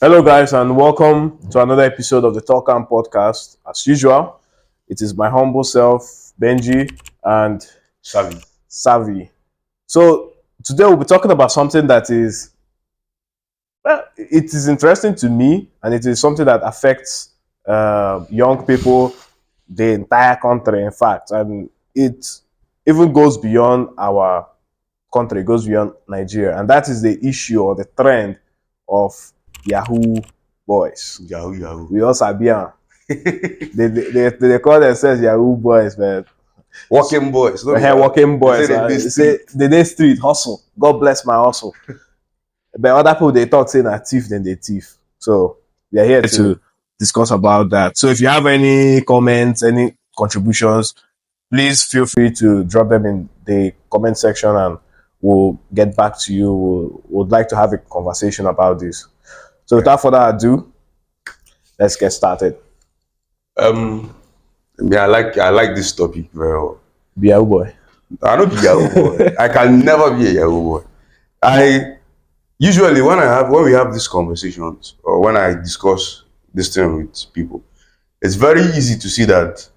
Hello, guys, and welcome to another episode of the Talk and Podcast. As usual, it is my humble self, Benji, and Savvy. So, today we'll be talking about something that is, well, it is interesting to me, and it is something that affects young people, the entire country, in fact, and it even goes beyond our country, goes beyond Nigeria, and that is the issue or the trend of Yahoo boys. Yahoo. We all sabi am. They call themselves Yahoo boys, man. Working boys. Working boys. They street hustle. God bless my hustle. But other people they talk say na thief, then they thief. So we are here to discuss about that. So if you have any comments, any contributions, please feel free to drop them in the comment section and we'll get back to you. Would like to have a conversation about this. So without further ado, let's get started. I like this topic very well. Be a boy. I don't be a Yahoo boy. I can never be a Yahoo boy. I usually when we have these conversations or when I discuss this thing with people, it's very easy to see that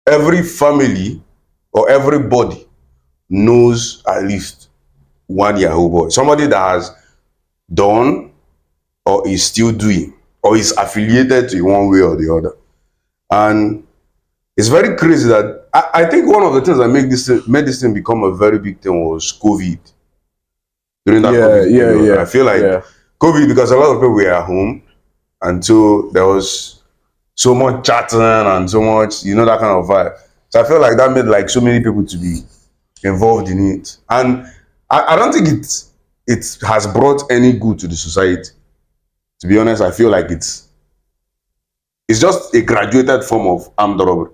every family or everybody knows at least one Yahoo boy. Somebody that has done or is still doing or is affiliated to one way or the other. And it's very crazy that I think one of the things that made this thing become a very big thing was COVID. During that COVID period, I feel like COVID, because a lot of people were at home, and so there was so much chatting and so much, that kind of vibe. So I feel like that made like so many people to be involved in it. And I don't think it has brought any good to the society. To be honest, I feel like it's just a graduated form of armed robbery.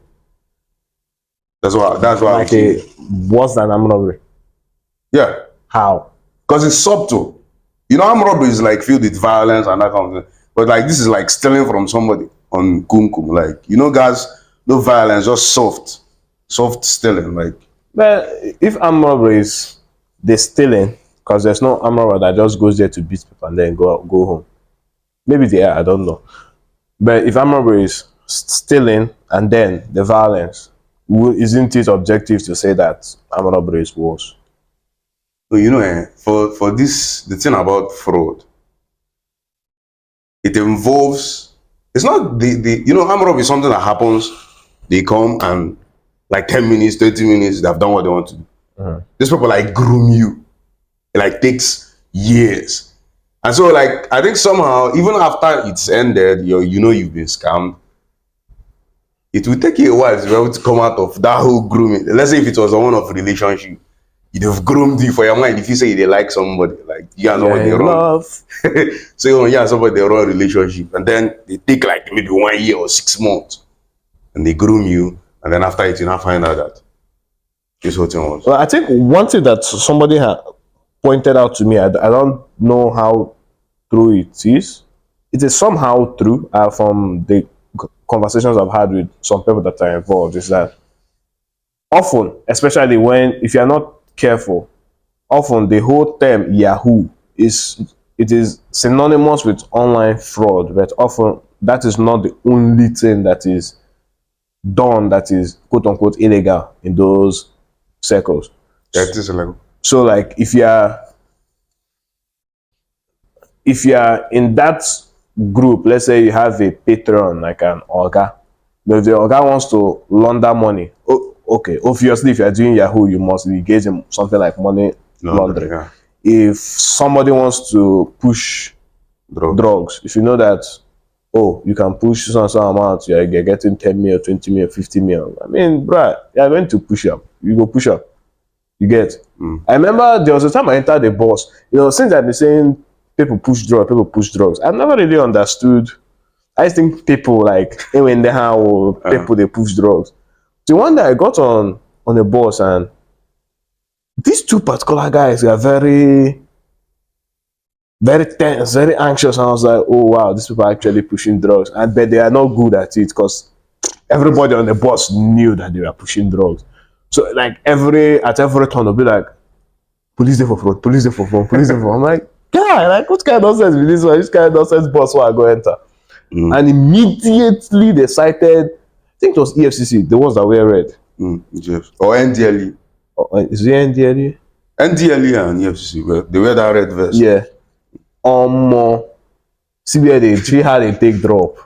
That's why like a worse than armed robbery. Yeah. How? Because it's subtle. Armed robbery is like filled with violence and that kind of thing. But like this is like stealing from somebody on kumkum. Like, guys, no violence, just soft stealing. Like, but if armed robbery is the stealing, because there's no armed robber that just goes there to beat people and then go home. Maybe they are, I don't know. But if armed robbery is stealing and then the violence, isn't it objective to say that armed robbery is worse? For this, the thing about fraud, it involves, it's not armed robbery is something that happens, they come and like 10 minutes, 30 minutes, they've done what they want to do. Uh-huh. These people like groom you. It like takes years. And so like I think somehow, even after it's ended, you've been scammed, it will take you a while to be able to come out of that whole grooming. Let's say if it was a one of relationship, you'd have groomed you for your mind. If you say they like somebody, like you and somebody wrong. So you and somebody they wrong relationship, and then they take like maybe 1 year or 6 months, and they groom you, and then after it you now find out that this whole thing was. Well, I think one thing that somebody had pointed out to me, I don't know how true it is. It is somehow true from the conversations I've had with some people that are involved, is that often, especially if you're not careful, often the whole term Yahoo is synonymous with online fraud, but often that is not the only thing that is done that is quote unquote illegal in those circles. Yeah, it is illegal. So like if you are in that group, let's say you have a patron like an Oga. But if the Oga wants to launder money, okay, obviously if you are doing Yahoo, you must engage in something like money laundering. Yeah. If somebody wants to push drugs, if you know that, you can push some amount, you're getting 10 mil, 20 mil, 50 mil. I mean, bruh, you're going to push up. You go push up. You get. I remember there was a time I entered the bus. Since I've been saying people push drugs, I've never really understood. I just think people like when they have people they push drugs. So one day I got on a bus and these two particular guys are very, very tense, very anxious, and I was like, oh wow, these people are actually pushing drugs. And but they are not good at it because everybody on the bus knew that they were pushing drugs. So like at every turn they'll be like, police there for front, police there for front, police there for front. I'm like, guy, like, what kind of nonsense with this one? This kind of nonsense boss who I go enter. And immediately they cited, I think it was EFCC, the ones that were red. Yes. Or NDLE. Is it NDLE? NDLE and EFCC, they wear that red vest. Yeah. See where they see how they take drop.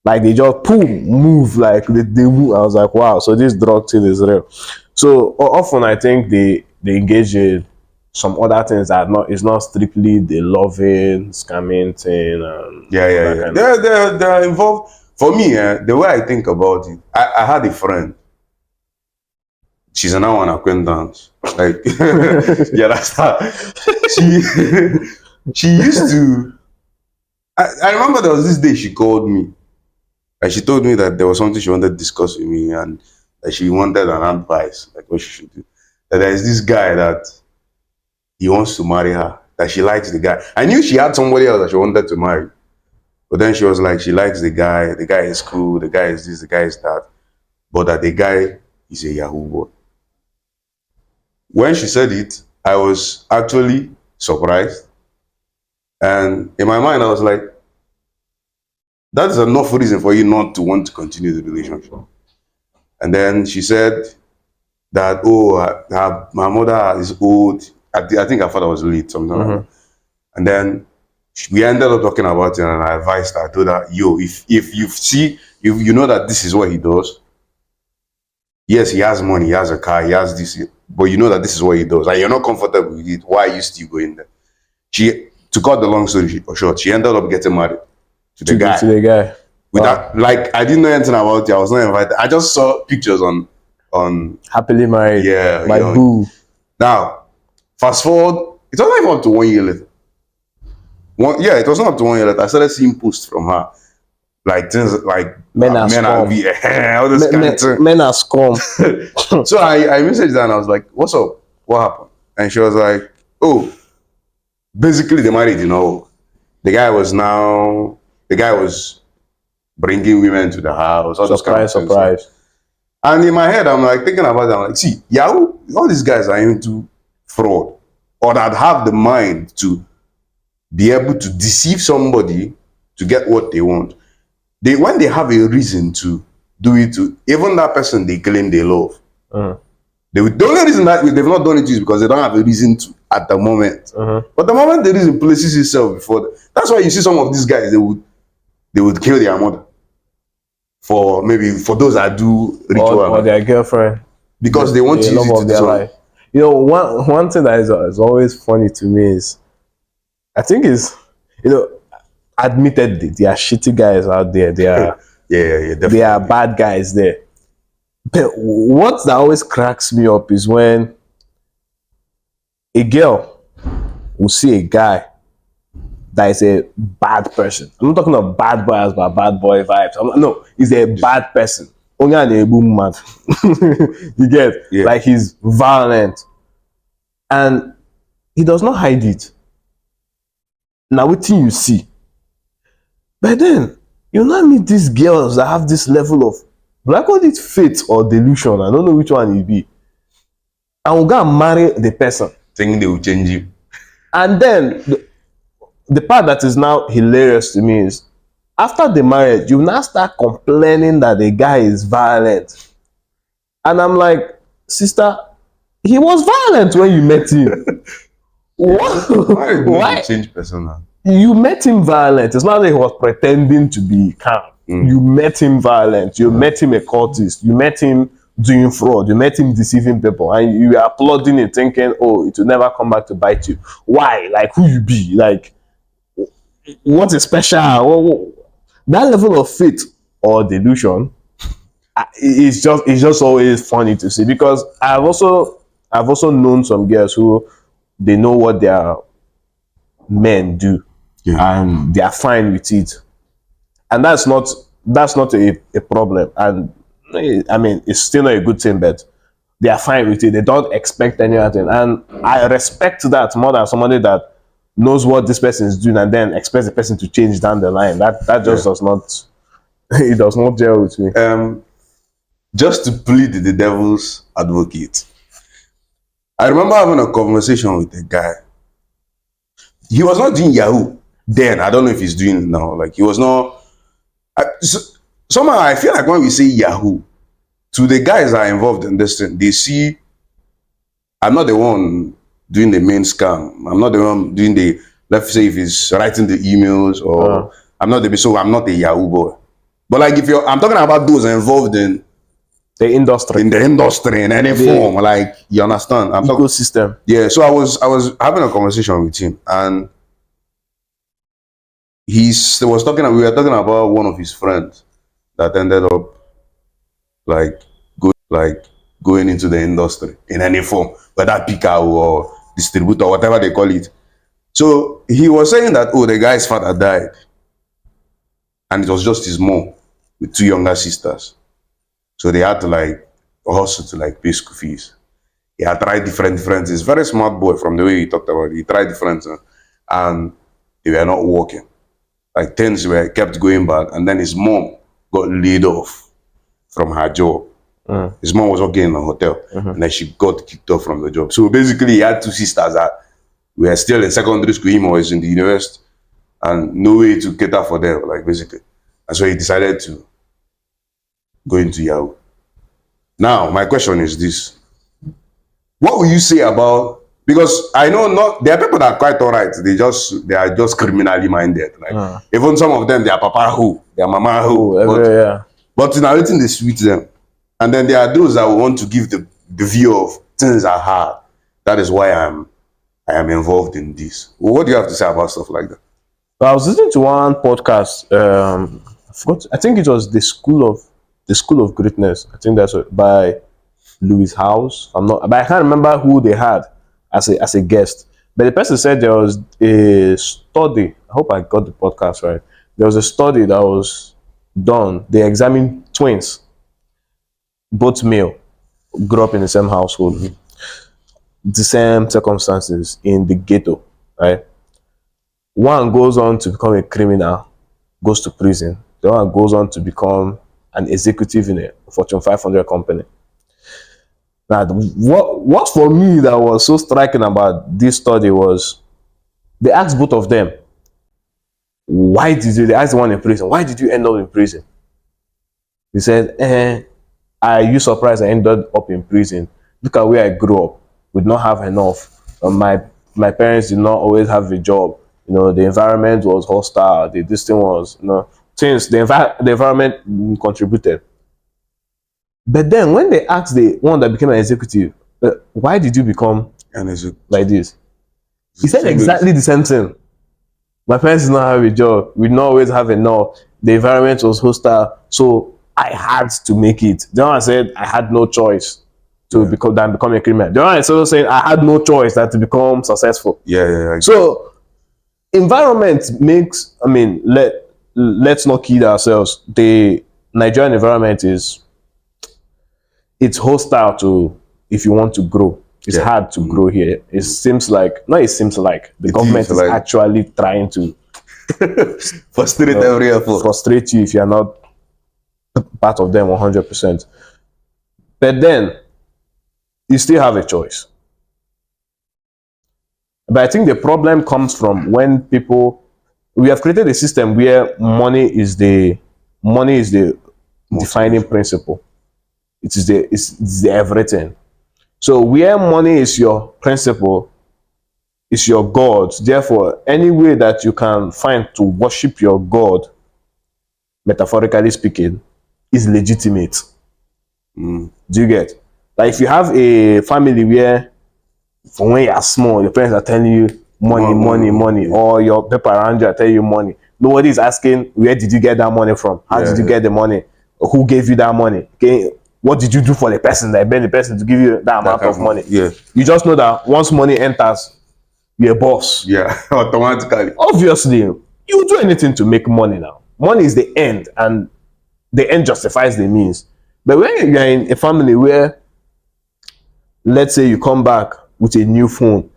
Like they just boom, move, like they move. I was like, wow, so this drug thing is real. So often I think they engage in some other things that it's not strictly the loving, scamming thing. And Yeah. They're involved. For me, the way I think about it, I had a friend. She's now an acquaintance. Like, yeah, that's how she used to. I remember there was this day she called me. And she told me that there was something she wanted to discuss with me and that she wanted an advice, like what she should do. That there is this guy that he wants to marry her, that she likes the guy. I knew she had somebody else that she wanted to marry. But then she was like, she likes the guy is cool, the guy is this, the guy is that. But that the guy is a Yahoo boy. When she said it, I was actually surprised. And in my mind, I was like, that's enough reason for you not to want to continue the relationship. And then she said that, oh, my mother is old. I think her father was late, something like that. And then we ended up talking about it, and I advised her, I told her, yo, if you know that this is what he does, yes, he has money, he has a car, he has this, but you know that this is what he does, and you're not comfortable with it, why are you still going there? To cut the long story short, she ended up getting married to the guy. To the guy. Without, like, I didn't know anything about it. I was not invited. I just saw pictures on Happily married. Yeah, My boo. Now, fast forward, it wasn't even up to 1 year later. It was not up to 1 year later. I started seeing posts from her. Like things like men are scum. All this kind of thing. Men are scum. So I messaged her and I was like, what's up? What happened? And she was like, oh, basically the marriage, the guy was bringing women to the house. All Surprise. And in my head, I'm like thinking about it. I'm like, see, Yahoo, all these guys are into fraud, or that have the mind to be able to deceive somebody to get what they want. When they have a reason to do it to even that person they claim they love, the only reason that they've not done it is because they don't have a reason to at the moment. But the moment the reason places itself before that's why you see some of these guys, they would kill their mother for those that do ritual or their girlfriend, because they want to use it to their life. One thing that is always funny to me is, I think is, admittedly, there are shitty guys out there. There are bad guys there. But what that always cracks me up is when a girl will see a guy that is a bad person. I'm not talking about bad boys, but bad boy vibes. No, he's a bad person. Only a boom mad. You get? Yeah. Like, he's violent. And he does not hide it. Now, what you see? But then, you now meet these girls that have this level of, do I call it fate or delusion? I don't know which one it be. And will go and marry the person, thinking they will change you. And then the part that is now hilarious to me is, after the marriage, you now start complaining that the guy is violent. And I'm like, sister, he was violent when you met him. Why? Change person now. You met him violent. It's not that he was pretending to be calm. You met him violent. You met him a cultist. You met him doing fraud. You met him deceiving people. And you were applauding it, thinking, oh, it will never come back to bite you. Why? Like, who you be? Like, what is special? That level of faith or delusion, it's just always funny to see, because I've also known some girls who, they know what their men do, and they are fine with it, and that's not a problem. And I mean, it's still not a good thing, but they are fine with it. They don't expect anything, and I respect that more than somebody that knows what this person is doing and then expects the person to change down the line. That just does not, it does not gel with me. Just to plead the devil's advocate, I remember having a conversation with a guy. he was not doing Yahoo then. I don't know if he's doing it now. Like, he was not. Somehow I feel like when we say Yahoo, to the guys that are involved in this thing, they see I'm not the one doing the main scam. I'm not the one doing the, let's say, if he's writing the emails, or I'm not the, so I'm not a Yahoo boy. But like, if you're, I'm talking about those involved in The industry. the industry in any form, like, you understand? I'm talking, Ecosystem. yeah. So I was having a conversation with him, and he was talking. We were talking about one of his friends that ended up like going into the industry in any form, whether picker or distributor, whatever they call it. So he was saying that, oh, the guy's father died, and it was just his mom with two younger sisters. So they had to like hustle to like pay school fees. He had tried different things. He's a very smart boy from the way he talked about it. He tried different things, and they were not working. Like, things were kept going bad, and then his mom got laid off from her job. His mom was working in a hotel, and then she got kicked off from the job. So basically, he had two sisters that were still in secondary school. Him was in the university, and no way to cater for them, like, basically. And so he decided to go into Yahoo. Now, my question is this: what will you say about? Because I know not there are people that are quite alright. They are just criminally minded. Like, even some of them, they are papa who, they are mama who. Yeah. But in everything they sweet them. And then there are those that will want to give the view of things are hard. That is why I am involved in this. What do you have to say about stuff like that? So I was listening to one podcast. I forgot. I think it was the School of Greatness. I think that's by Louis House. But I can't remember who they had as a guest. But the person said there was a study. I hope I got the podcast right. There was a study that was done. They examined twins, both male, grew up in the same household, the same circumstances in the ghetto, right? One goes on to become a criminal, goes to prison. The one goes on to become an executive in a Fortune 500 company. Now, what for me that was so striking about this study was they asked both of them, they asked the one in prison, why did you end up in prison? He said, are you surprised I ended up in prison? Look at where I grew up. We did not have enough. My parents did not always have a job. You know, the environment was hostile. This thing was, things, the environment contributed. But then when they asked the one that became an executive, why did you become like this? He said exactly the same thing. My parents did not have a job. We did not always have enough. The environment was hostile. So I had to make it. The one said I had no choice to become a criminal. The one is also saying I had no choice than to become successful. So environment makes, let's not kid ourselves. The Nigerian environment it's hostile to, if you want to grow. It's hard to grow here. It seems like the government is actually trying to frustrate you if you're not part of them 100%. But then you still have a choice. But I think the problem comes from when we have created a system where money is the defining principle. It's the everything. So where money is your principle, is your God. Therefore, any way that you can find to worship your God, metaphorically speaking, is legitimate. Do you get? Like, if you have a family where from when you are small, your parents are telling you money, or your people around you are telling you money. Nobody is asking, where did you get that money from? How did you get the money? Who gave you that money? Okay, what did you do for the person that bent the person to give you that amount of money? Yeah. You just know that once money enters, you're a boss. Yeah, automatically. Obviously, you do anything to make money now. Money is the end, and the end justifies the means. But when you're in a family where, let's say you come back with a new phone,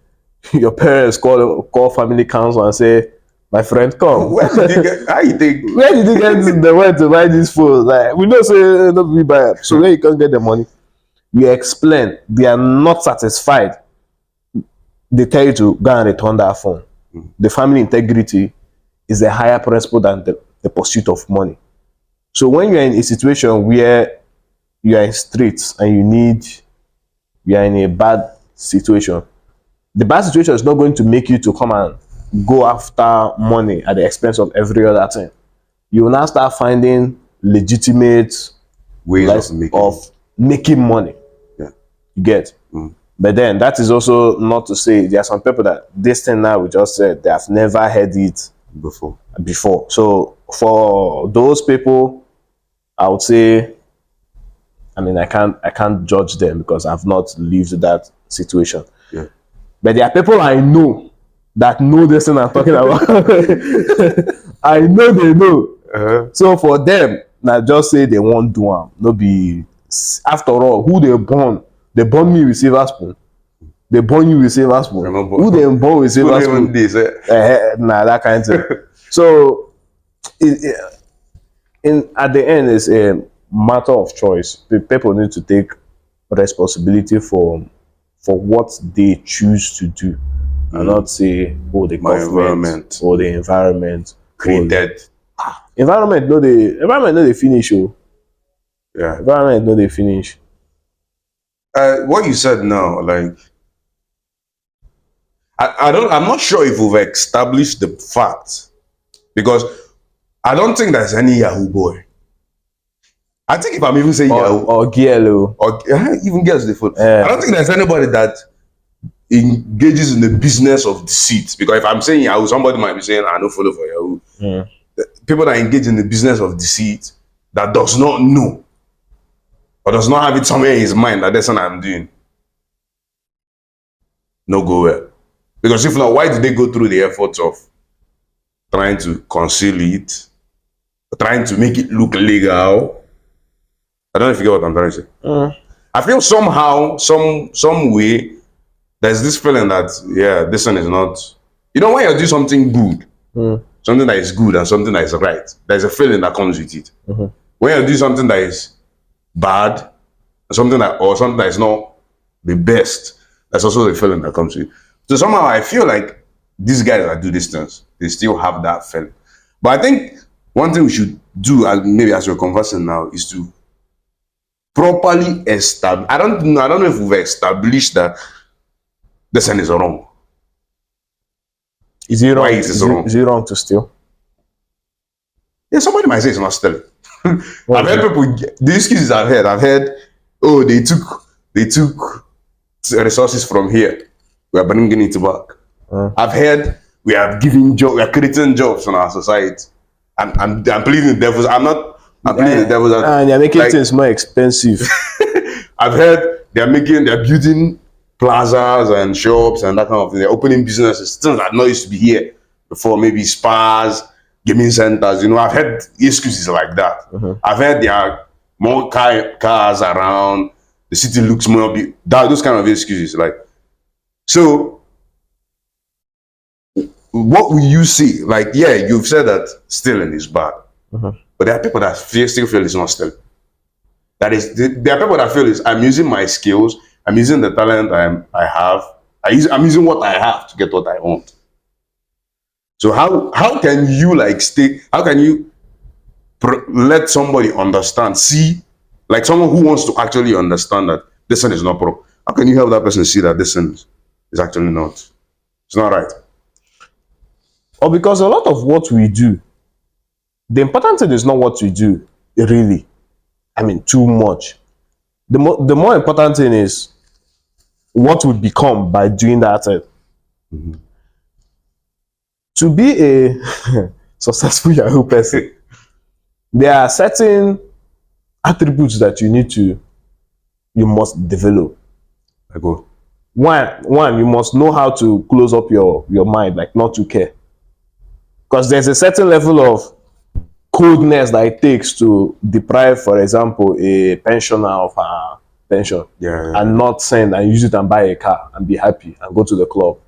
your parents call family council and say, my friend, come. Where did you get? How you think? Where did you get the money to buy this phone? Like, we don't say not we buy it. So where you can't get the money, you explain. They are not satisfied. They tell you to go and return that phone. the family integrity is a higher principle than the pursuit of money. So when you're in a situation where you are in streets and you are in a bad situation, the bad situation is not going to make you to come and go after money at the expense of every other thing. You will now start finding legitimate Ways of making money. Yeah. You get? But then that is also not to say there are some people that this thing now we just said they have never heard it before. So for those people, I would say, I mean, I can't judge them because I've not lived that situation. Yeah. But there are people I know that know this thing I'm talking about. I know they know. So for them, now just say they won't do them. No be, after all, who they born me with silver spoon. They born you with silver spoon. Who they born with silver spoon? Nah, that kind of thing. So at the end, it's a matter of choice. People need to take responsibility for what they choose to do, and not say, oh, the government or the environment created. Environment no they finish. Oh, Yeah. Environment no they finish. What you said now, like, I'm not sure if we've established the fact, because I don't think there's any Yahoo boy. I think if I'm even saying Yahoo or girl, or even girls, the phone. I don't think there's anybody that engages in the business of deceit. Because if I'm saying Yahoo, somebody might be saying, I don't follow for Yahoo. People that engage in the business of deceit that does not know or does not have it somewhere in his mind that that's what I'm doing, no go well. Because if not, why did they go through the efforts of trying to conceal it, trying to make it look legal? I don't know if you get what I'm trying to say. I feel somehow, some way, there's this feeling that, yeah, this one is not, you know, when you do something good, something that is good and something that is right, there's a feeling that comes with it. When you do something that is bad, something that is not the best, that's also the feeling that comes with it. So somehow I feel like these guys that do these things, they still have that feeling. But I think one thing we should do, maybe as we're conversing now, is to properly establish. I don't know if we've established that this thing is wrong. Is it wrong? Why is it wrong? Is it wrong to steal? Yeah, somebody might say it's not stealing. I've heard people, the excuses I've heard, oh, they took resources from here, we are bringing it back. I've heard we are creating jobs in our society. I'm pleading the devil's. I'm pleading the devil's. And they're making things more expensive. I've heard they're building plazas and shops and that kind of thing. They're opening businesses, things that not used to be here before, maybe spas, gaming centers. You know, I've heard excuses like that. I've heard there are more cars around. The city looks more those kind of excuses. Like, so what will you see? Like, yeah, you've said that stealing is bad, but there are people that still feel it's not stealing. That is, there are people that feel I'm using my skills, I'm using the talent I have, I'm using what I have to get what I want. So how can you how can you let somebody understand, see, like someone who wants to actually understand that this thing is not proper? How can you help that person see that this thing is actually not, it's not right? Or because a lot of what we do, the important thing is not what we do, really. I mean, too much. The more important thing is what we become by doing that thing. To be a successful Yahoo person, there are certain attributes that you must develop. One, you must know how to close up your mind, like not to care. Because there's a certain level of coldness that it takes to deprive, for example, a pensioner of her pension, and not send and use it and buy a car and be happy and go to the club.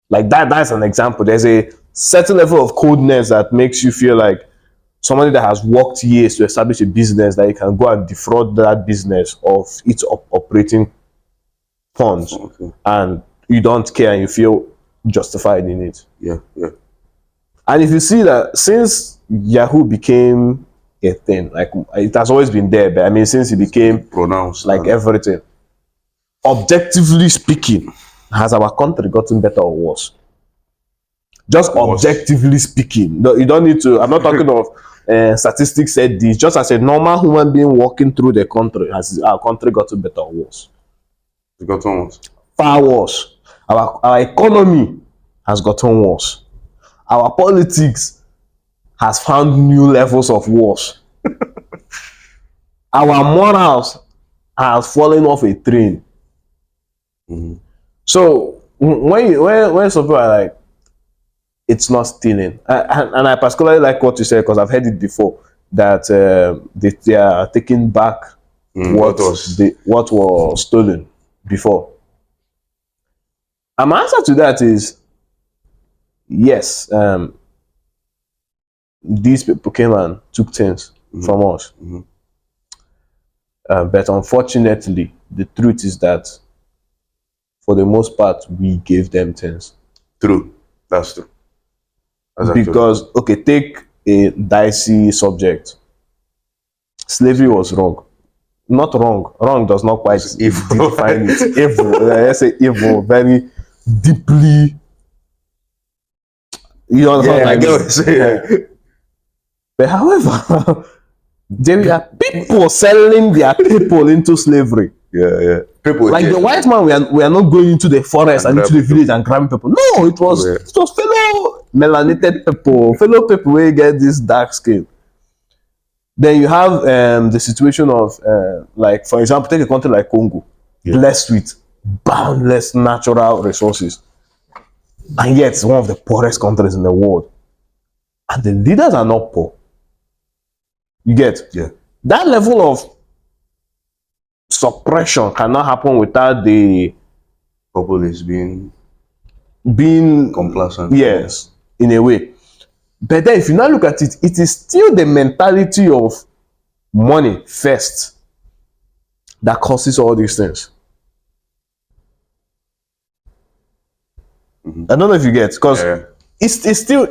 Like that's an example. There's a certain level of coldness that makes you feel like somebody that has worked years to establish a business, that you can go and defraud that business of its operating funds, and you don't care and you feel justified in it. Yeah, yeah. And if you see that since Yahoo became a thing, like it has always been there, but I mean, since it became Pronounced. like everything, objectively speaking, has our country gotten better or worse? Just Worse. objectively speaking. No, you don't need to, I'm not talking of statistics said this, just as a normal human being walking through the country, has our country gotten better or worse? It got almost. Far worse. Our economy has gotten worse. Our politics has found new levels of worse. Our morals has fallen off a train. So when some people are like, it's not stealing, and I particularly like what you said because I've heard it before that they are taking back what was stolen before. And my answer to that is yes. These people came and took things from us. But unfortunately, the truth is that for the most part, we gave them things. True. That's true. Because, okay, take a dicey subject. Slavery was wrong. Not wrong. Wrong does not quite define it. Evil. Let's say evil. Very deeply. You know what I get what you're saying. But however, there are people selling their people into slavery. Yeah. People like the white man, we are not going into the forest and into the village and grabbing people. No, it was fellow melanated people, fellow people where you get this dark skin. Then you have the situation of like, for example, take a country like Congo, blessed with boundless natural resources, and yet it's one of the poorest countries in the world, and the leaders are not poor. You get that level of suppression cannot happen without the populace being complacent. Yes, in a way. But then if you now look at it, it is still the mentality of money first that causes all these things. I don't know if you get, because it's still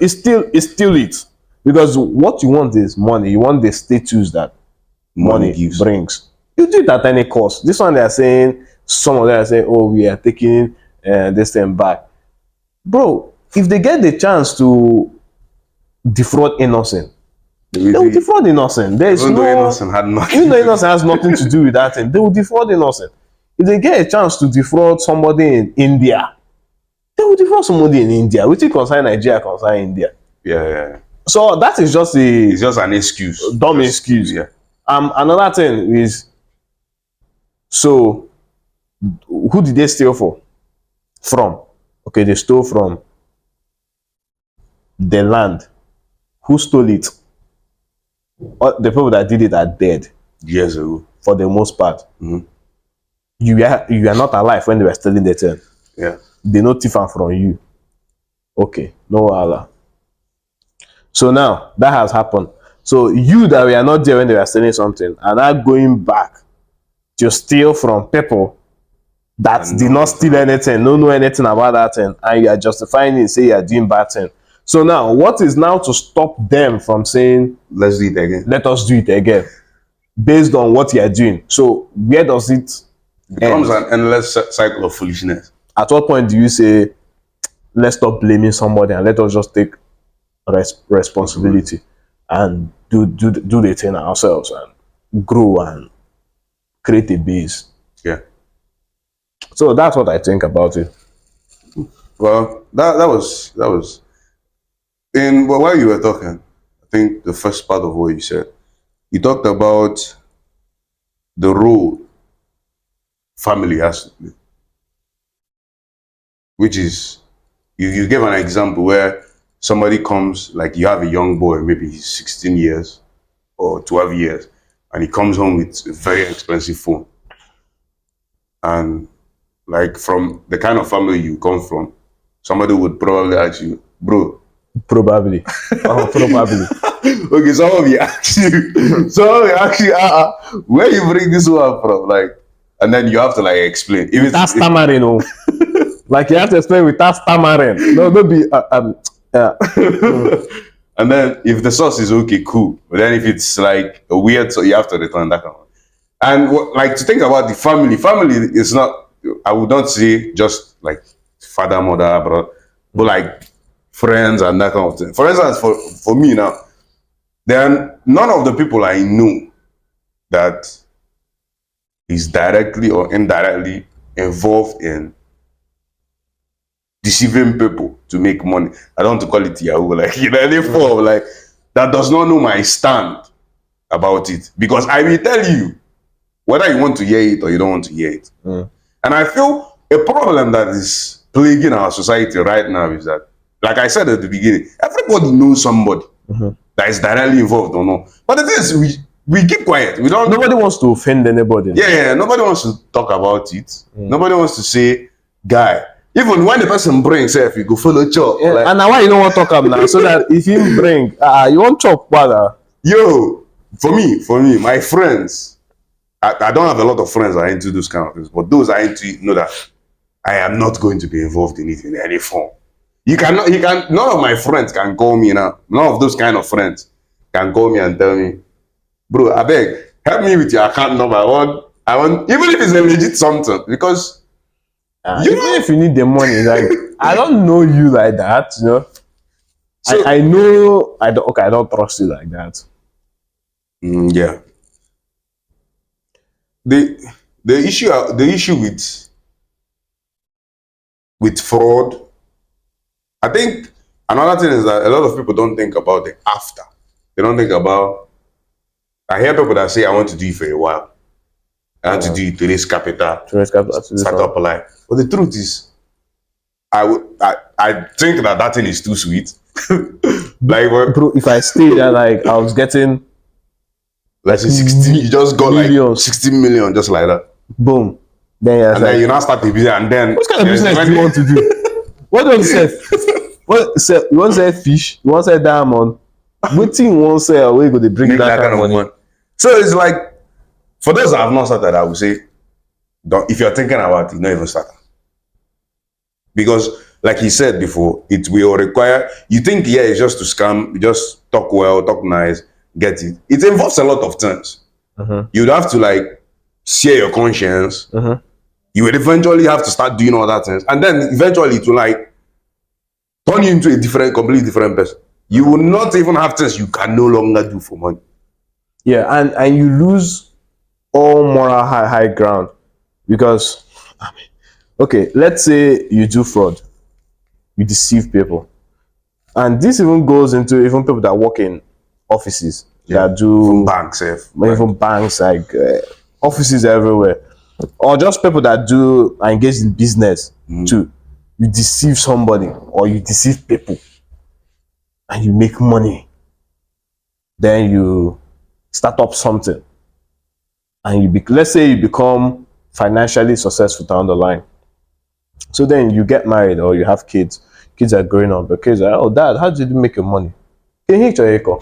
it. Because what you want is money. You want the status that money brings. You do it at any cost. This one they are saying, some of them are saying, oh, we are taking this thing back. Bro, if they get the chance to defraud innocent, they will defraud innocent. There is no innocent had nothing. Even though innocent has nothing to do with that thing, they will defraud innocent. If they get a chance to defraud somebody in India, they will defraud somebody in India. Which concern Nigeria, concern India. Yeah. So that is just it's just an excuse. Dumb excuse. Yeah. Another thing is, so who did they steal from? Okay, they stole from the land. Who stole it? The people that did it are dead. Years ago. For the most part. You are not alive when they were stealing the thing. Yeah. They know thief from you. Okay, no Allah. So now that has happened. So you that were not there when they were stealing something are now going back to steal from people that did not steal anything, don't know anything about that thing, and you are justifying it, say you are doing bad thing. So now, what is now to stop them from saying, let's do it again? Let us do it again, based on what you are doing. So where does it becomes an endless cycle of foolishness? At what point do you say, let's stop blaming somebody and let us just take responsibility and do the thing ourselves and grow and create a base? Yeah. So that's what I think about it. Well, that was while you were talking, I think the first part of what you said, you talked about the role family has to play, which is you gave an example where somebody comes, like you have a young boy, maybe he's 16 years or 12 years, and he comes home with a very expensive phone. And like from the kind of family you come from, somebody would probably ask you, bro. Probably. Probably. Okay, somebody ask you, where you bring this one from? Like, and then you have to like explain. If it's, that's stammering, Like you have to explain without stammering. No, don't be And then if the sauce is okay, cool. But then if it's like a weird, so you have to return that kind of. And like to think about the family. Family is not. I would not say just like father, mother, brother, but like friends and that kind of thing. For instance, for me now, then none of the people I know that is directly or indirectly involved in deceiving people to make money. I don't want to call it Yahoo, like in any form, like that does not know my stand about it. Because I will tell you whether you want to hear it or you don't want to hear it. And I feel a problem that is plaguing our society right now is that, like I said at the beginning, everybody knows somebody that is directly involved or not. But the thing is, we keep quiet. We don't. Nobody wants to offend anybody. Yeah, nobody wants to talk about it. Nobody wants to say, guy. Even when the person brings self, you go follow chop. Yeah, like, and now why you don't want to talk up now? So that if him bring, you want chop, brother. yo, for me, my friends, I don't have a lot of friends that are into those kind of things, but those are into it know that I am not going to be involved in it in any form. None of my friends can call me now. None of those kind of friends can call me and tell me, bro, I beg, help me with your account number. I want, even if it's a legit something, because Even if you need the money, like I don't know you like that, you know. So, I know I don't trust you like that. yeah. The issue with fraud, I think another thing is that a lot of people don't think about the after. They don't think about. I hear people that say, "I want to do it for a while. I want to do it to raise capital, start up a life." But the truth is, I think that thing is too sweet. Like, Bro, if I stay there, like I was getting let's say 60, you just got millions. like 60 million just like that. Boom. Then And then you now start the business, and then what kind of business do you want to do? What do you want to sell? What sell? You want to sell fish? You want to sell diamond? What thing you want to sell? Where you go to bring make that kind of money? So it's like, for those that have not started, I would say, don't, if you're thinking about it, don't even start. Because, like he said before, it will require, you think, yeah, it's just to scam, you just talk well, talk nice, get it. It involves a lot of things. You'd have to, like, share your conscience. You will eventually have to start doing all that things. And then eventually it will, like, turn you into a completely different person. You will not even have things you can no longer do for money. Yeah, and you lose all moral high ground because, okay, let's say you do fraud, you deceive people, and this even goes into even people that work in offices that do Even banks, even banks, like offices everywhere, or just people that are engaged in business too. You deceive somebody or you deceive people, and you make money. Then you start up something, and let's say you become financially successful down the line. So then you get married or you have kids. Kids are growing up. The kids are, oh, dad, how did you make your money? Can you your echo?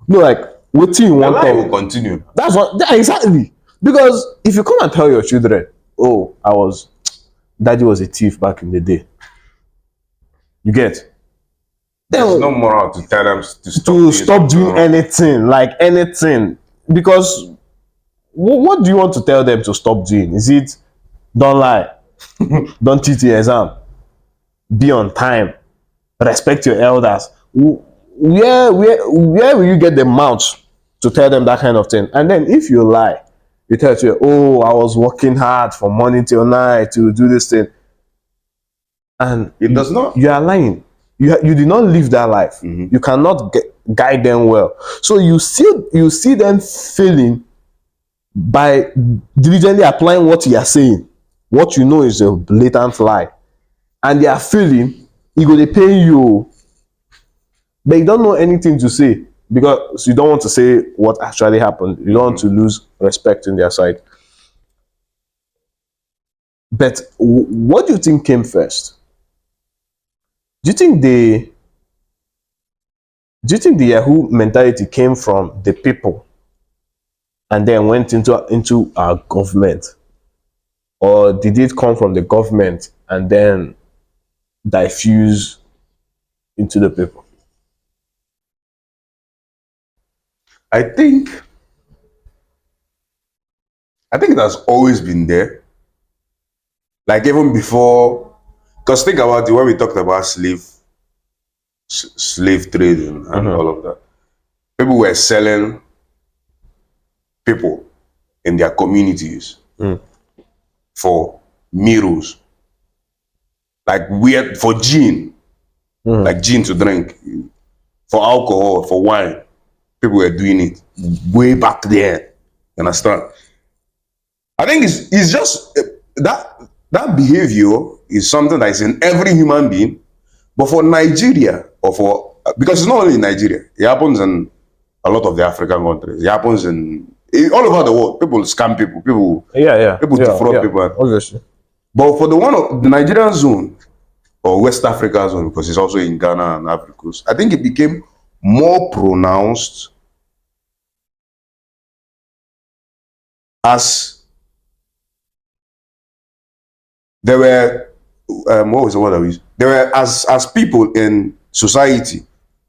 No, like what you want life to will continue. That's what exactly. Because if you come and tell your children, oh, daddy was a thief back in the day. You get? There's no moral to tell them to stop doing anything, like anything. Because what do you want to tell them to stop doing? Is it don't lie, don't cheat your exam, be on time, respect your elders? Where will you get the mouth to tell them that kind of thing? And then if you lie, you tell you, oh, I was working hard from morning till night to do this thing, and it does not. You are lying. You did not live that life. You cannot guide them well. So you see them failing by diligently applying what you are saying, what you know is a blatant lie, and they are failing. You go, they pay you, but you don't know anything to say because you don't want to say what actually happened. You don't want to lose respect in their sight. But what do you think came first? Do you think the Yahoo mentality came from the people and then went into our government? or did it come from the government and then diffuse into the people? I think it has always been there. Like even before, because think about it when we talked about slave trading and all of that. People were selling people in their communities for mirrors, like weird for gin, like gin to drink, for alcohol, for wine. People were doing it way back there. You understand? I think it's just that behavior is something that is in every human being, but for Nigeria or for because it's not only in Nigeria, it happens in a lot of the African countries. It happens in all over the world. People scam people. People defraud people. Obviously. But for the one of the Nigerian zone or West Africa zone, because it's also in Ghana and Africa Coast, I think it became more pronounced as there were what was the word I used? There were as people in society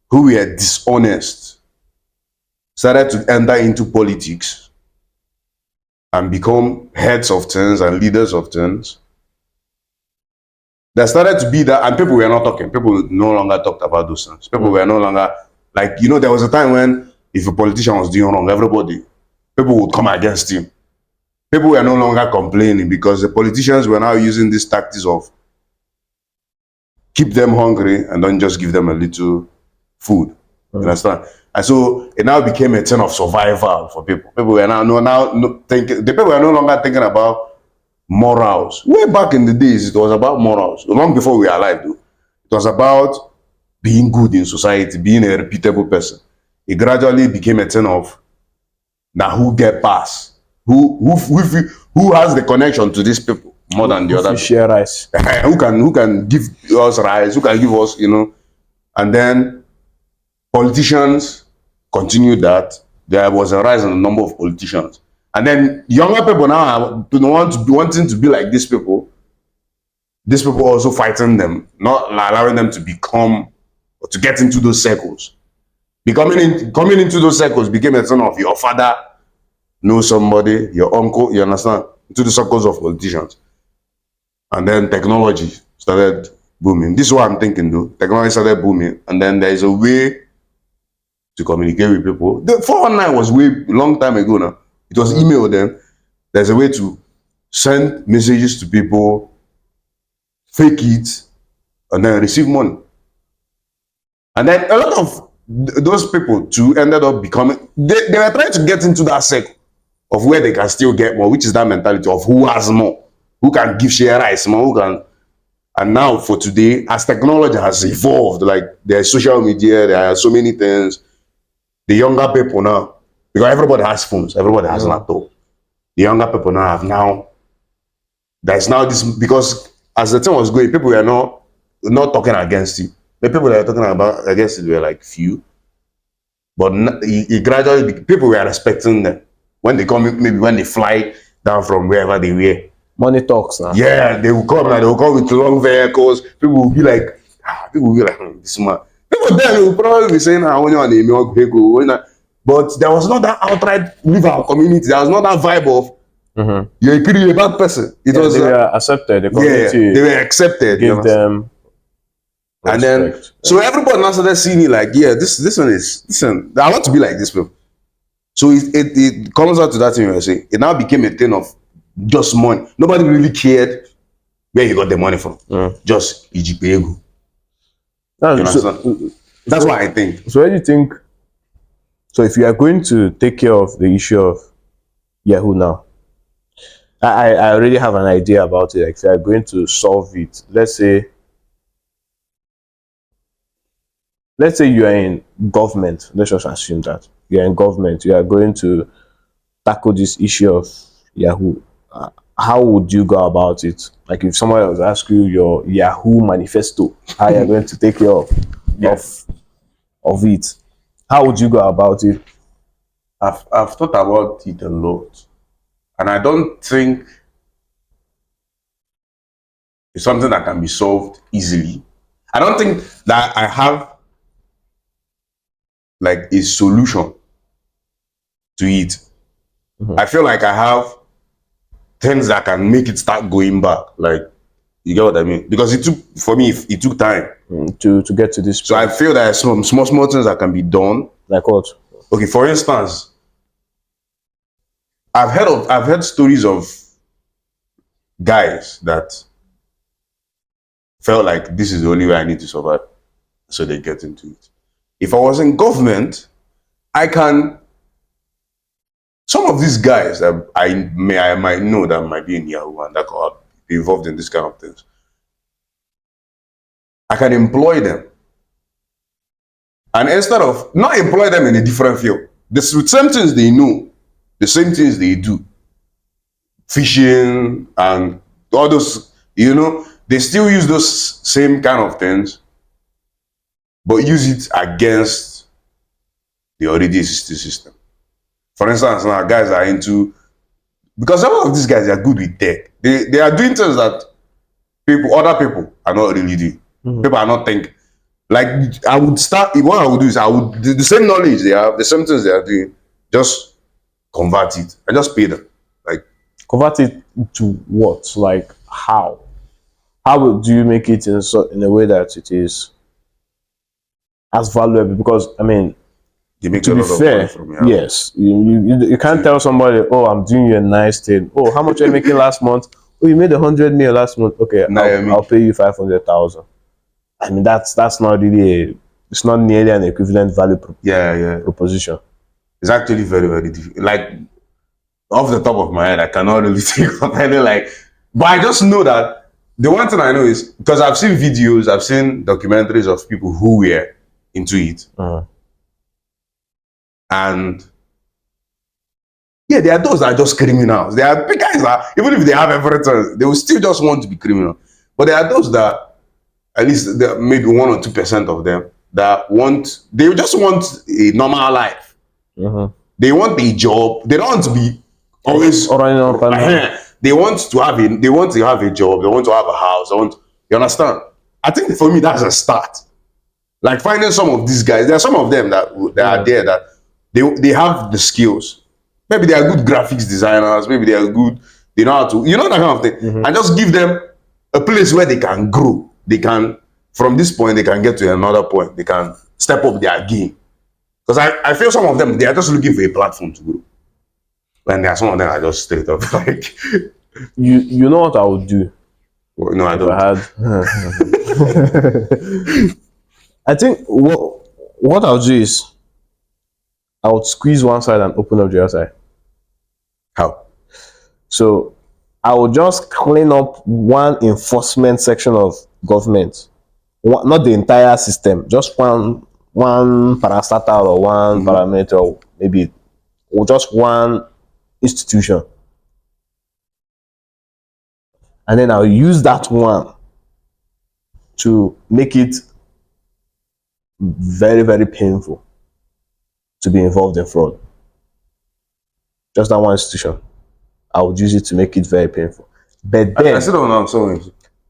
who were dishonest started to enter into politics and become heads of things and leaders of things. There started to be that, and people were not talking. People no longer talked about those things. People were no longer like, there was a time when if a politician was doing wrong, people would come against him. People were no longer complaining because the politicians were now using these tactics of keep them hungry and don't just give them a little food. You understand? And so it now became a thing of survival for people. People were thinking. The people were no longer thinking about morals. Way back in the days, it was about morals. Long before we were alive, though, it was about being good in society, being a reputable person. It gradually became a thing of now who get past, who has the connection to these people more than the other. Share rice. who can give us rice? Who can give us, and then politicians continued that. There was a rise in the number of politicians. And then younger people now wanting to be like these people. These people also fighting them, not allowing them to become or to get into those circles. Coming into those circles became a son of your father knows somebody, your uncle, you understand, into the circles of politicians. And then technology started booming. This is what I'm thinking, though. Technology started booming, and then there is a way to communicate with people. The 419 was way long time ago now. It was email then. There's a way to send messages to people, fake it, and then receive money. And then a lot of those people too ended up becoming, they were trying to get into that circle of where they can still get more, which is that mentality of who has more, who can give share rice more, who can. And now for today, as technology has evolved, like there's social media, there are so many things, the younger people now, because everybody has phones, everybody has laptop. The younger people now there's now this, because as the thing was going, people were not talking against you. The people that were talking about against it were like few. But it gradually, people were respecting them. When they come, maybe when they fly down from wherever they were. Money talks now. Yeah, they will come and they will come with long vehicles. People will be like, this man. People then will probably be saying, when you're on the milk vehicle, but there was not that outright leave our community. There was not that vibe of you're a bad person. It was they were accepted. The community they were accepted. Give them respect. And then so everybody now started seeing it like, this one is listen. I want to be like this people. So it comes out to that thing you say. It now became a thing of just money. Nobody really cared where you got the money from. Just Ijipegu. That's what I think. So where do you think? So if you are going to take care of the issue of Yahoo now, I already have an idea about it. Like if you are going to solve it, let's say you are in government. Let's just assume that you are in government. You are going to tackle this issue of Yahoo. How would you go about it? Like if someone else asks you your Yahoo manifesto, how you are going to take care of it? How would you go about it? I've thought about it a lot, and I don't think It's something that can be solved easily. I don't think that I have like a solution to it. I feel like I have things that can make it start going back. Like, you get what I mean? Because it took, for me, it took time. To get to this So I feel that there's some small things that can be done. like what? Okay, for instance, I've heard stories of guys that felt like this is the only way I need to survive. So they get into it. If I was in government, I can, some of these guys that I might know that might be in Yahoo and that could be involved in this kind of things, I can employ them. And instead of not employ them in a different field, the same things they know, the same things they do, fishing and all those, they still use those same kind of things, but use it against the already existing system. For instance, now guys are into, because some of these guys are good with tech. They are doing things that other people are not really doing. People are not thinking. Like, I would start, what I would do is the same knowledge they have, the same things they are doing, just convert it and just pay them. Like, Convert it to what? Like how? How do you make it in a way that it is as valuable? Because I mean, they make to a be lot of fair, money from it. yes, you can't tell somebody, oh, I'm doing you a nice thing. Oh, how much are you making last month? Oh, you made 100 million last month. Okay, Nah, I mean, I'll pay you 500,000. I mean, that's not really it's not nearly an equivalent value proposition. It's actually very, very difficult. Like, off the top of my head, I cannot really think of any, like, but I just know that the one thing I know is, because I've seen videos, I've seen documentaries of people who were into it. And yeah, there are those that are just criminals. There are big guys that, even if they have everything, they will still just want to be criminal. But there are those that, at least maybe 1 or 2% of them, that they just want a normal life. They want a job. They don't want to be always they want to have a job. They want to have a house. You understand? I think for me that's a start. Like, finding some of these guys, there are some of them that are there that they have the skills. Maybe they are good graphics designers. Maybe they are good. They know how to, that kind of thing. And just give them a place where they can grow. They can, from this point, they can get to another point. They can step up their game. Because I feel some of them, they are just looking for a platform to grow. And there are some of them that are just straight up like. You know what I would do? Well, no, I don't. I think what I'll do is I would squeeze one side and open up the other side. How? So I would just clean up one enforcement section of government, not the entire system, just one parastatal or one parameter, or maybe or just one institution, and then I'll use that one to make it very, very painful to be involved in fraud. Just that one institution, I would use it to make it very painful. But then, I still don't know. So,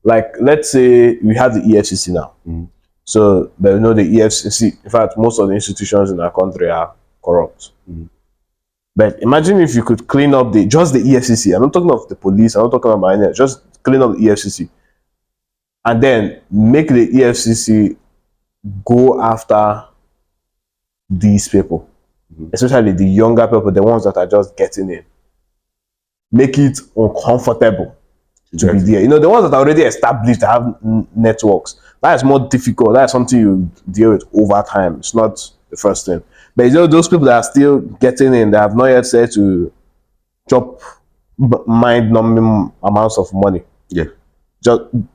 like, let's say we have the EFCC now. So, but the EFCC, in fact, most of the institutions in our country are corrupt. But imagine if you could clean up just the EFCC. I'm not talking of the police. I'm not talking about anything. Just clean up the EFCC, and then make the EFCC go after these people, especially the younger people, the ones that are just getting in. Make it uncomfortable to be there. The ones that are already established, that have networks. That is more difficult. That is something you deal with over time. It's not the first thing. But those people that are still getting in, that have not yet said to chop mind-numbing amounts of money. Yeah.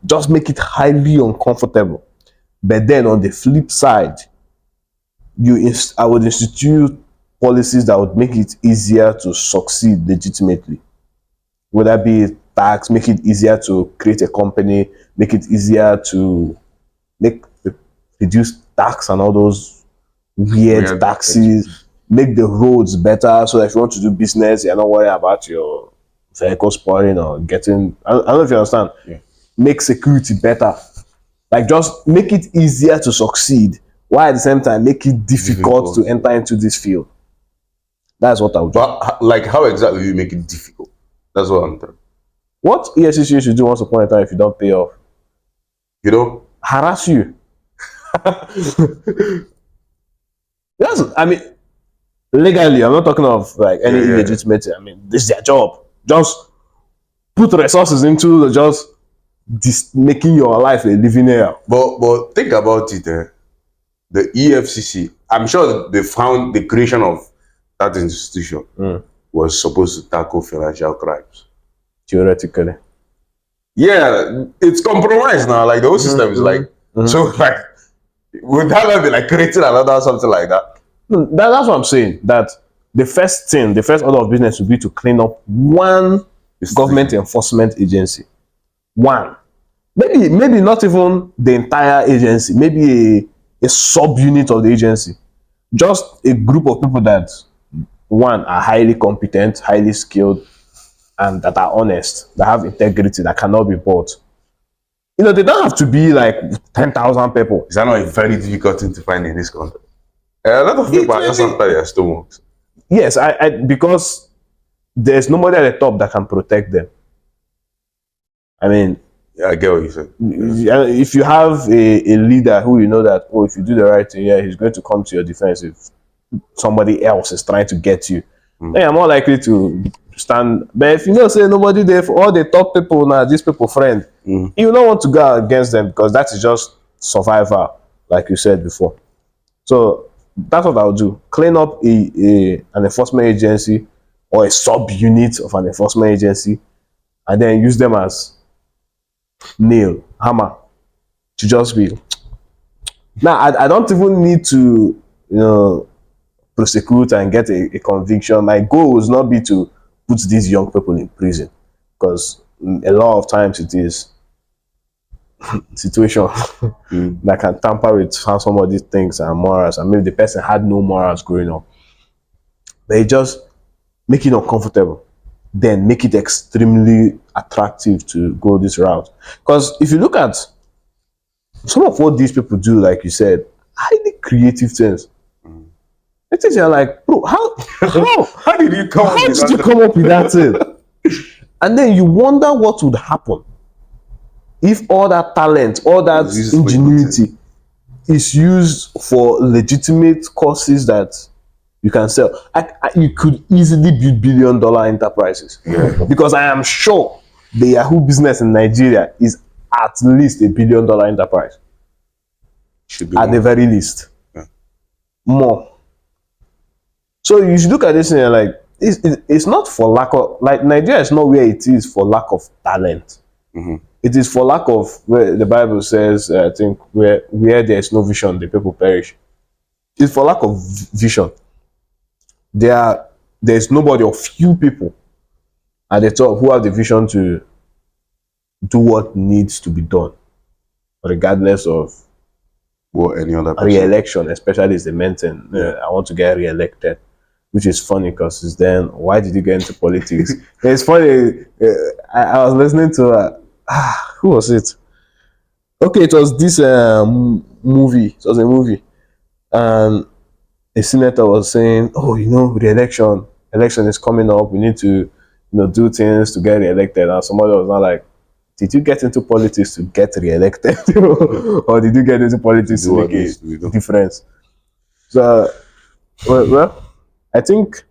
Just make it highly uncomfortable. But then on the flip side, I would institute policies that would make it easier to succeed legitimately. Whether it be tax, make it easier to create a company, make it easier to reduce tax and all those weird taxes, make the roads better so that if you want to do business, you're not worried about your vehicle spoiling or getting. I don't know if you understand. Yeah. make security better. Like just make it easier to succeed, while at the same time make it difficult to enter into this field. That's what I would do. But like, how exactly do you make it difficult? That's what I'm trying. What ESCC should do once upon a time if you don't pay off? You know? Harass you. That's, I mean, legally, I'm not talking of like any illegitimate. I mean, this is their job. Just put resources into just making your life a living hell. But think about it. The EFCC, I'm sure they found the creation of that institution was supposed to tackle financial crimes. Theoretically. Yeah, it's compromised now. Like the whole system is like, so like, would that not be like creating another something like that? That's what I'm saying. That the first order of business would be to clean up one government enforcement agency. One. Maybe not even the entire agency, maybe a subunit of the agency. Just a group of people that, one, are highly competent, highly skilled, and that are honest, that have integrity, that cannot be bought. You know, they don't have to be like 10,000 people. Is that not a very difficult thing to find in this country? A lot of people are just after their stomachs. Yes, because there's nobody at the top that can protect them. I mean, yeah, I get what you said. If you have a leader who you know that, oh, if you do the right thing, yeah, he's going to come to your defense if somebody else is trying to get you, then you're more likely to stand. But if you know, say nobody there, for all the top people now, these people friend, you don't want to go against them because that is just survival, like you said before. So that's what I'll do. Clean up an enforcement agency or a sub-unit of an enforcement agency, and then use them as nail, hammer, to just be. Now, I don't even need to, prosecute and get a conviction. My goal is not be to put these young people in prison, because a lot of times it is situation that can tamper with how somebody thinks and morals, and maybe the person had no morals growing up. They just make it uncomfortable, then make it extremely attractive to go this route. Because if you look at some of what these people do, like you said, highly creative things. I think you're like, bro, how did you come up with that thing? And then you wonder what would happen if all that talent, all that ingenuity is used for legitimate causes that you can sell. You could easily build billion-dollar enterprises. Yeah. Because I am sure the Yahoo business in Nigeria is at least a billion-dollar enterprise. Should be at the very least. Yeah. More. So you should look at this and you're like, it's not for lack of, like, Nigeria is not where it is for lack of talent. It is for lack of, where the Bible says, I think, where there is no vision, the people perish. It's for lack of vision. There's nobody or few people at the top who have the vision to do what needs to be done, regardless of what any other person. Re-election, especially is the main thing. I want to get re-elected, which is funny because it's then, why did you get into politics? It's funny. I was listening to who was it? Okay, it was this movie. It was a movie, and a senator was saying, "Oh, re-election, election is coming up. We need to, do things to get re-elected." And somebody was not like, "Did you get into politics to get re-elected, or did you get into politics to make a difference?" So, well, I think,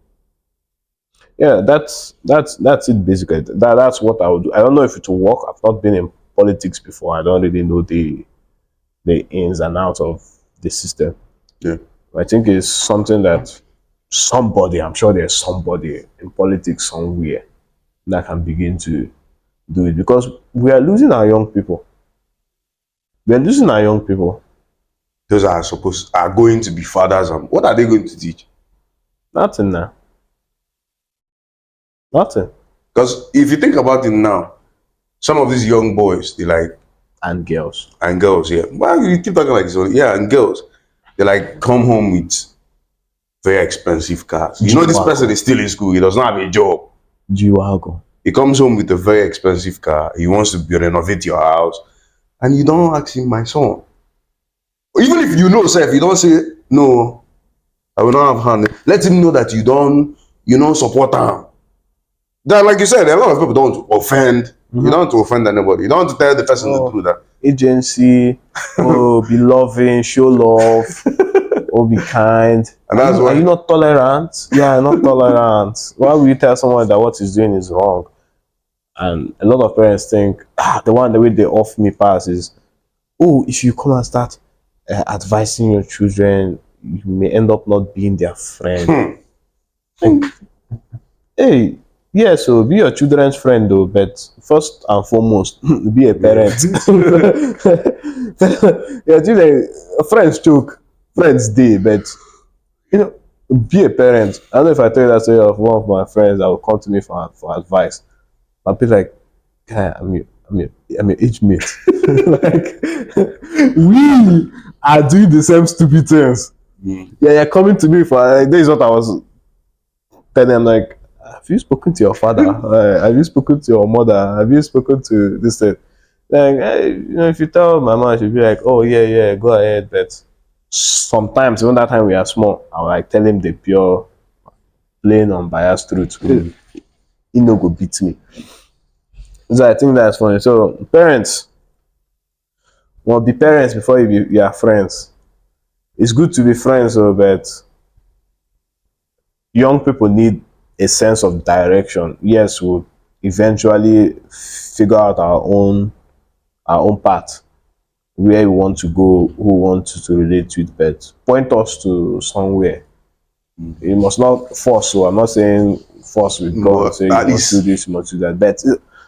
yeah, that's it basically. That's what I would do. I don't know if it will work. I've not been in politics before. I don't really know the ins and outs of the system. Yeah. I think it's something that I'm sure there's somebody in politics somewhere that can begin to do it, because we are losing our young people. Those are going to be fathers. What are they going to teach? Nothing now. Nothing. Because if you think about it now, some of these young boys, they like, and girls, yeah. Why you keep talking like this? Yeah, and girls, they like come home with very expensive cars. This person is still in school. He does not have a job. G-Wagon. He comes home with a very expensive car. He wants to renovate your house, and you don't ask him, my son. Even if you know, sir, if you don't say no, I will not have hand. Let him know that you don't support him. Then, like you said, a lot of people don't offend. You don't want to offend anybody. You don't want to tell the person the truth. That Agency, oh, be loving, show love, oh, be kind. And that's Are why you not tolerant? Yeah, not tolerant. Why will you tell someone that what he's doing is wrong? And a lot of parents think, the way they off me pass is, oh, if you come and start advising your children, you may end up not being their friend. Hey, yeah, so be your children's friend though, but first and foremost, be a parent. Your children, friends joke, friends day, but you know, be a parent. I don't know if I tell you that story of one of my friends that will come to me for advice. I'll be like, guy, I'm your age mate. Like, we are doing the same stupid things. Yeah, you're coming to me for like, this is what I was telling him, like, have you spoken to your father? Have you spoken to your mother? Have you spoken to this thing? Like, if you tell my mom, she'll be like, oh, yeah, go ahead. But sometimes, even that time we are small, I'll like tell him the pure, plain, unbiased truth. He no go beat me. So I think that's funny. So, parents, well, be parents before you are friends. It's good to be friends, but young people need a sense of direction. Yes, we'll eventually figure out our own path, where we want to go, who we want to relate with, but point us to somewhere. You must not force. So I'm not saying force with God, say you at must do least this, you must do that, but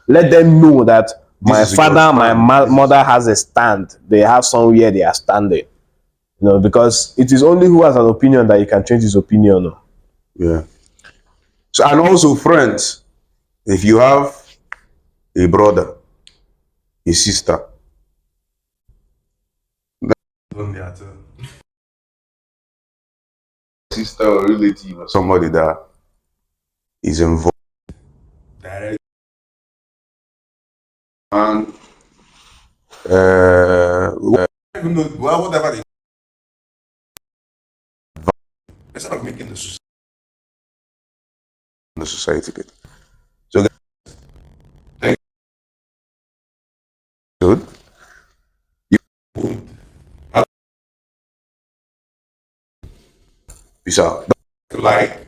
let them know that my is your father, my stand. mother has a stand. They have somewhere they are standing. Because it is only who has an opinion that you can change his opinion. Yeah. So, and also friends, if you have a brother, a sister, sister or relative or somebody that is involved directly, and even though whatever they instead of making the society good. So thank you. Good. You peace out. Like